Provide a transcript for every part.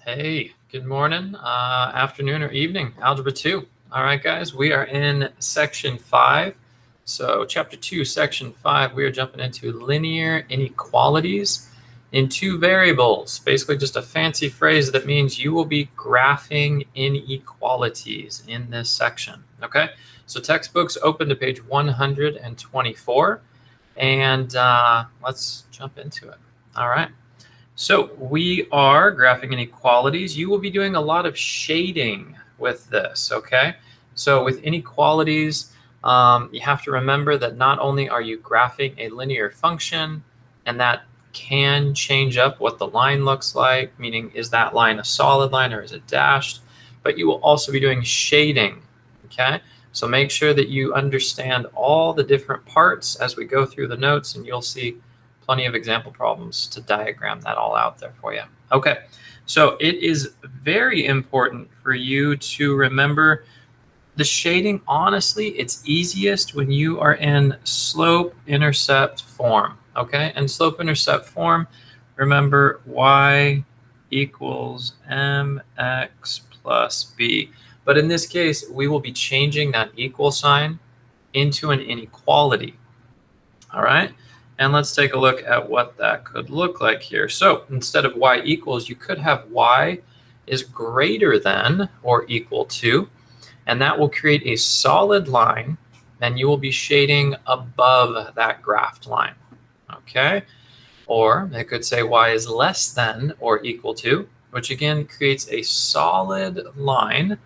Hey, good morning, afternoon, or evening, Algebra 2. All right, guys, we are in Section 5. So Chapter 2, Section 5, we are jumping into linear inequalities in two variables. Basically just a fancy phrase that means you will be graphing inequalities in this section, okay? So textbooks open to page 124, and let's jump into it. All right. So we are graphing inequalities. You will be doing a lot of shading with this, okay? So with inequalities, you have to remember that not only are you graphing a linear function, and that can change up what the line looks like, meaning is that line a solid line or is it dashed, but you will also be doing shading, okay? So make sure that you understand all the different parts as we go through the notes, and you'll see plenty of example problems to diagram that all out there for you. Okay, so it is very important for you to remember the shading. Honestly, it's easiest when you are in slope-intercept form, okay? And slope-intercept form, remember y equals mx plus b. But in this case, we will be changing that equal sign into an inequality, all right? And let's take a look at what that could look like here. So instead of y equals, you could have y is greater than or equal to, and that will create a solid line, and you will be shading above that graphed line, okay? Or it could say y is less than or equal to, which again creates a solid line,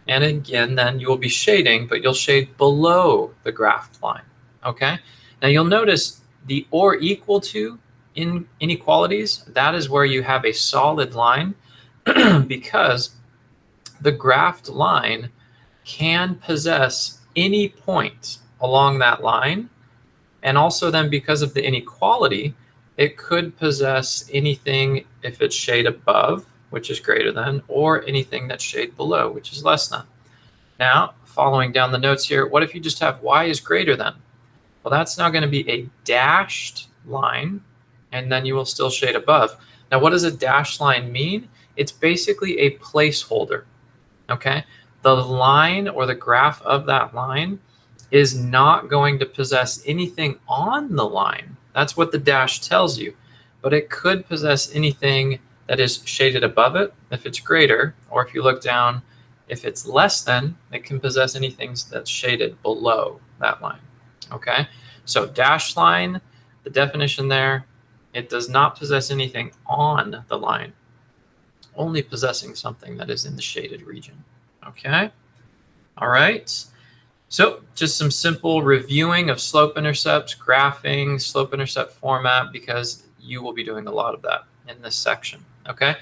and again, then you will be shading, but you'll shade below the graphed line, okay? Now you'll notice the or equal to in inequalities, that is where you have a solid line because the graphed line can possess any point along that line. And also then because of the inequality, it could possess anything if it's shade above, which is greater than, or anything that's shade below, which is less than. Now, following down the notes here, what if you just have y is greater than? Well, that's now going to be a dashed line, and then you will still shade above. Now, what does a dashed line mean? It's basically a placeholder, okay? The line or the graph of that line is not going to possess anything on the line. That's what the dash tells you. But it could possess anything that is shaded above it if it's greater, or if you look down, if it's less than, it can possess anything that's shaded below that line. Okay, so dashed line, the definition there, it does not possess anything on the line, only possessing something that is in the shaded region. Okay, all right. So just some simple reviewing of slope-intercepts, graphing, slope-intercept format, because you will be doing a lot of that in this section. Okay,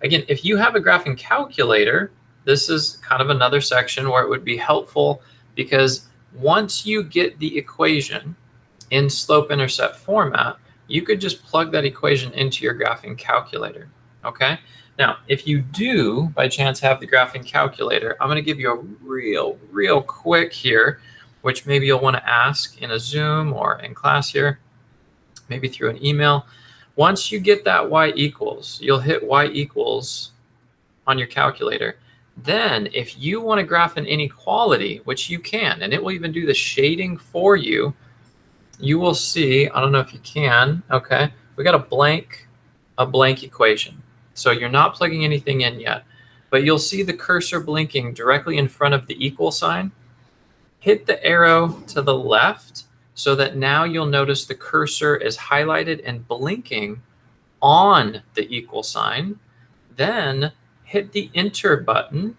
again, if you have a graphing calculator, this is kind of another section where it would be helpful, because once you get the equation in slope-intercept format, you could just plug that equation into your graphing calculator, okay? Now, if you do, by chance, have the graphing calculator, I'm going to give you a real quick here, which maybe you'll want to ask in a Zoom or in class here, maybe through an email. Once you get that y equals, you'll hit y equals on your calculator. Then if you want to graph an inequality, which you can, and it will even do the shading for you, you will see, I don't know if you can, okay, we got a blank equation. So you're not plugging anything in yet, but you'll see the cursor blinking directly in front of the equal sign. Hit the arrow to the left so that now you'll notice the cursor is highlighted and blinking on the equal sign. Then hit the enter button.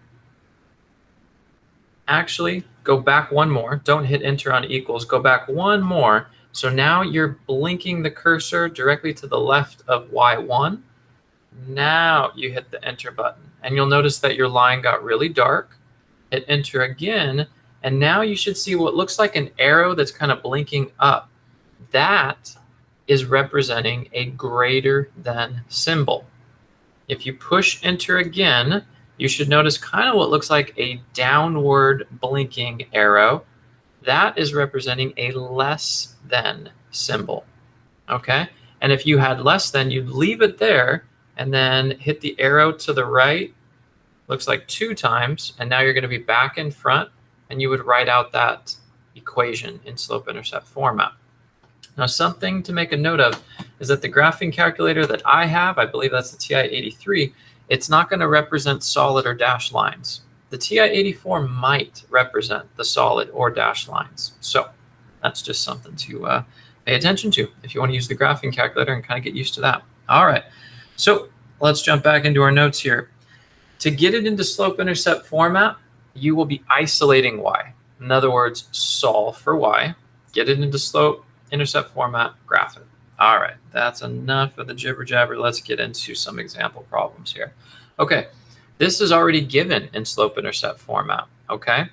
Actually, go back one more. Don't hit enter on equals. Go back one more. So now you're blinking the cursor directly to the left of y1. Now you hit the enter button, and you'll notice that your line got really dark. Hit enter again, and now you should see what looks like an arrow that's kind of blinking up. That is representing a greater than symbol. If you push enter again, you should notice kind of what looks like a downward blinking arrow. That is representing a less than symbol, okay? And if you had less than, you'd leave it there, and then hit the arrow to the right, looks like 2 times, and now you're going to be back in front, and you would write out that equation in slope-intercept format. Now, something to make a note of is that the graphing calculator that I have, I believe that's the TI-83, it's not going to represent solid or dashed lines. The TI-84 might represent the solid or dashed lines. So that's just something to pay attention to if you want to use the graphing calculator and kind of get used to that. All right, so let's jump back into our notes here. To get it into slope-intercept format, you will be isolating y. In other words, solve for y, get it into slope-intercept format, graph it. All right, that's enough of the jibber-jabber. Let's get into some example problems here. Okay, this is already given in slope-intercept format, okay?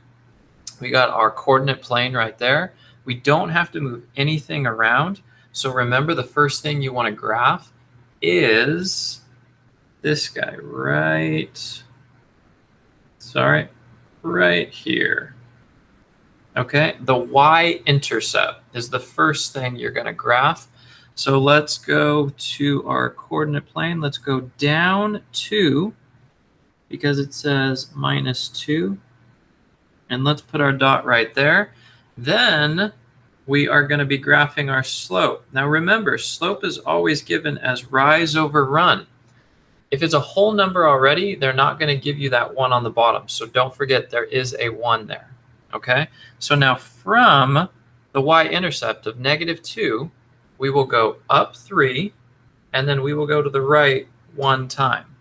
We got our coordinate plane right there. We don't have to move anything around. So remember, the first thing you want to graph is this guy right here. Okay, the y-intercept is the first thing you're going to graph. So let's go to our coordinate plane. Let's go down 2, because it says -2. And let's put our dot right there. Then we are going to be graphing our slope. Now remember, slope is always given as rise over run. If it's a whole number already, they're not going to give you that 1 on the bottom. So don't forget there is a 1 there. Okay, so now from the y-intercept of -2, we will go up 3, and then we will go to the right 1 time.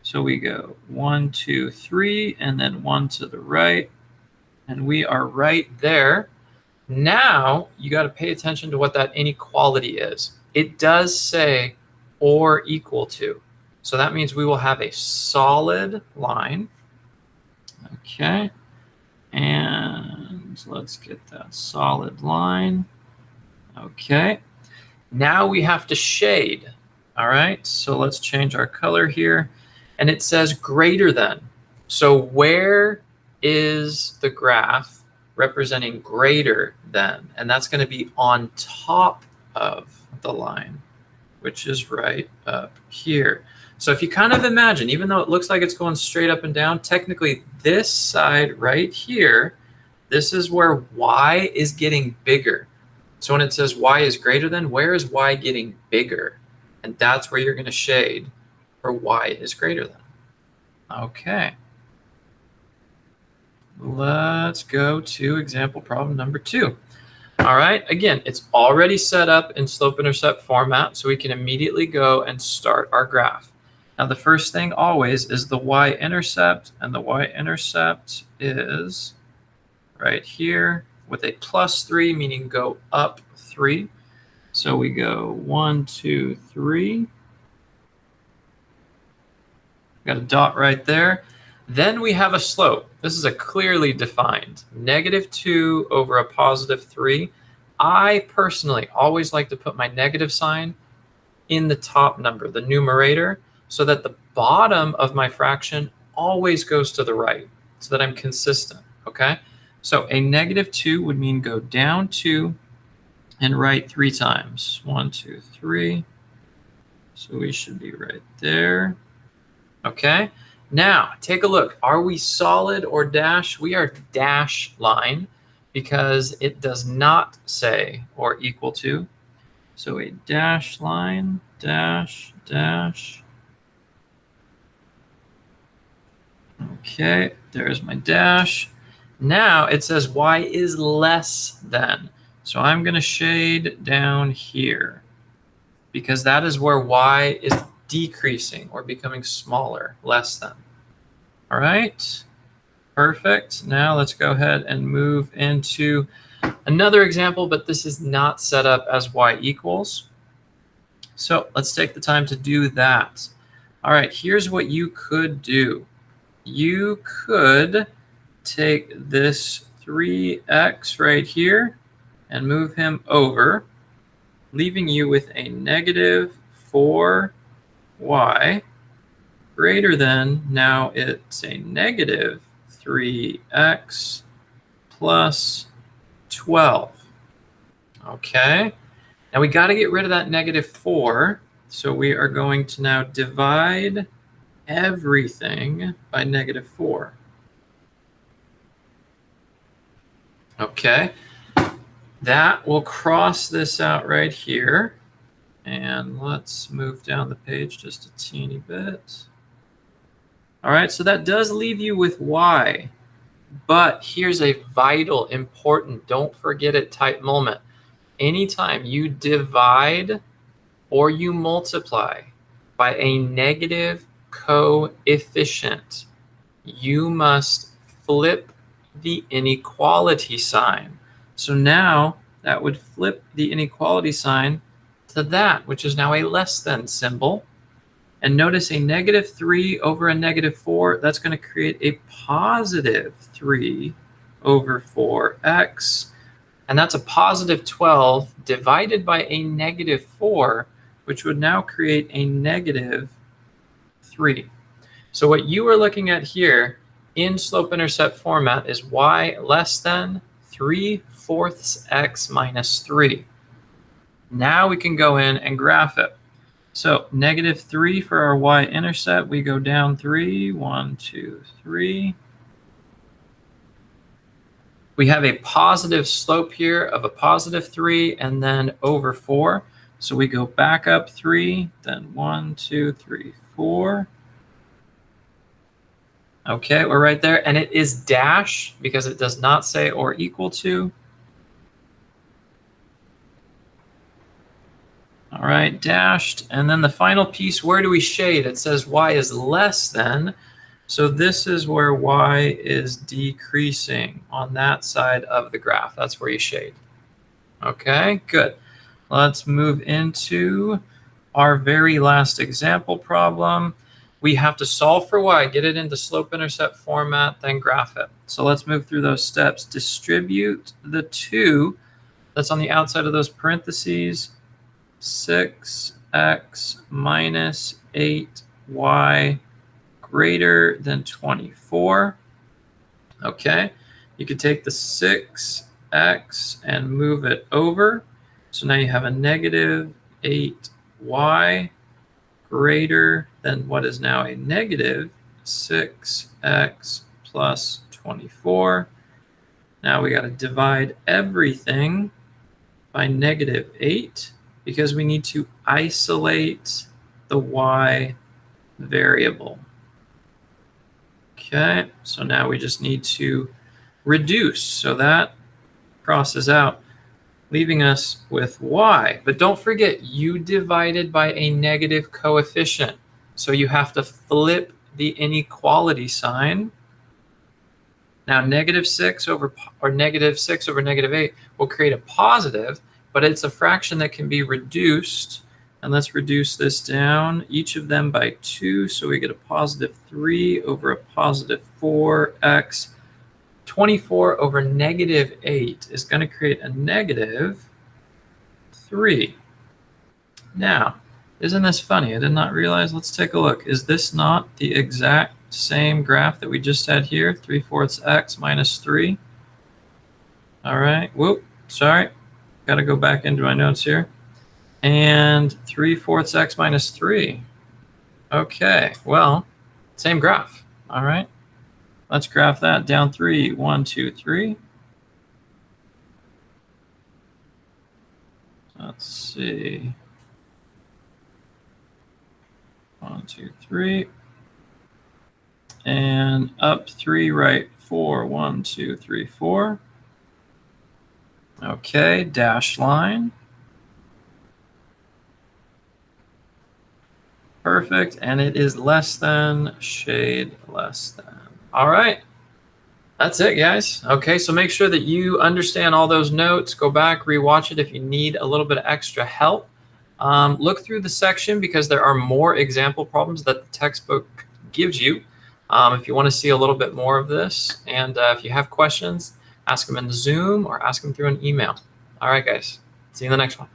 So we go 1, 2, 3, and then 1 to the right, and we are right there. Now you got to pay attention to what that inequality is. It does say or equal to. So that means we will have a solid line. Okay. And let's get that solid line. Okay. Now we have to shade. All right. So let's change our color here. And it says greater than. So where is the graph representing greater than? And that's going to be on top of the line, which is right up here. So if you kind of imagine, even though it looks like it's going straight up and down, technically this side right here, this is where y is getting bigger. So when it says y is greater than, where is y getting bigger? And that's where you're going to shade for y is greater than. Okay. Let's go to example problem number 2. All right, again, it's already set up in slope-intercept format, so we can immediately go and start our graph. Now, the first thing always is the y-intercept, and the y-intercept is right here with a +3, meaning go up 3. So we go 1, 2, 3. Got a dot right there. Then we have a slope. This is a clearly defined -2 over a +3. I personally always like to put my negative sign in the top number, the numerator, so that the bottom of my fraction always goes to the right, so that I'm consistent, okay? So a -2 would mean go down 2 and right 3 times. 1, 2, 3. So we should be right there. Okay, now take a look. Are we solid or dash? We are dash line because it does not say or equal to. So a dash line, dash, dash. Okay, there's my dash. Now it says y is less than. So I'm going to shade down here because that is where y is decreasing or becoming smaller, less than. All right, perfect. Now let's go ahead and move into another example, but this is not set up as y equals. So let's take the time to do that. All right, here's what you could do. You could take this 3x right here and move him over, leaving you with a -4y greater than, now it's a -3x plus 12. Okay, now we got to get rid of that -4. So we are going to now divide everything by -4. Okay, that will cross this out right here. And let's move down the page just a teeny bit. All right, so that does leave you with y. But here's a vital, important, don't forget it type moment. Anytime you divide or you multiply by a negative coefficient, you must flip the inequality sign. So now that would flip the inequality sign to that, which is now a less than symbol. And notice a -3 over a -4, that's going to create a +3 over 4x. And that's a +12 divided by a -4, which would now create a -3. So what you are looking at here in slope-intercept format is y less than 3/4 x minus 3. Now we can go in and graph it. So -3 for our y-intercept, we go down 3, 1, 2, 3. We have a positive slope here of a +3 and then over 4. So we go back up 3, then 1, 2, 3, 4. Okay, we're right there. And it is dash because it does not say or equal to. All right, dashed. And then the final piece, where do we shade? It says y is less than. So this is where y is decreasing on that side of the graph. That's where you shade. Okay, good. Let's move into our very last example problem. We have to solve for y, get it into slope-intercept format, then graph it. So let's move through those steps. Distribute the 2 that's on the outside of those parentheses. 6x minus 8y greater than 24. Okay, you could take the 6x and move it over. So now you have a -8y greater than what is now a -6x plus 24. Now we got to divide everything by -8 because we need to isolate the y variable. Okay, so now we just need to reduce. So that crosses out, leaving us with y. But don't forget, you divided by a negative coefficient. So you have to flip the inequality sign. Now -6 over -8 will create a positive, but it's a fraction that can be reduced. And let's reduce this down, each of them by 2. So we get a +3 over a +4x. 24 over -8 is going to create a -3. Now, isn't this funny? I did not realize. Let's take a look. Is this not the exact same graph that we just had here? 3/4 x minus 3. All right. Whoop. Sorry. Got to go back into my notes here. And 3/4 x minus 3. Okay. Well, same graph. All right. Let's graph that down 3. 1, 2, 3. Let's see. 1, 2, 3. And up 3, right 4. 1, 2, 3, 4. Okay, dashed line. Perfect, and it is less than, shade less than. All right, that's it, guys. Okay, so make sure that you understand all those notes. Go back, rewatch it if you need a little bit of extra help. Look through the section because there are more example problems that the textbook gives you if you want to see a little bit more of this. And if you have questions, ask them in the Zoom or ask them through an email. All right, guys, see you in the next one.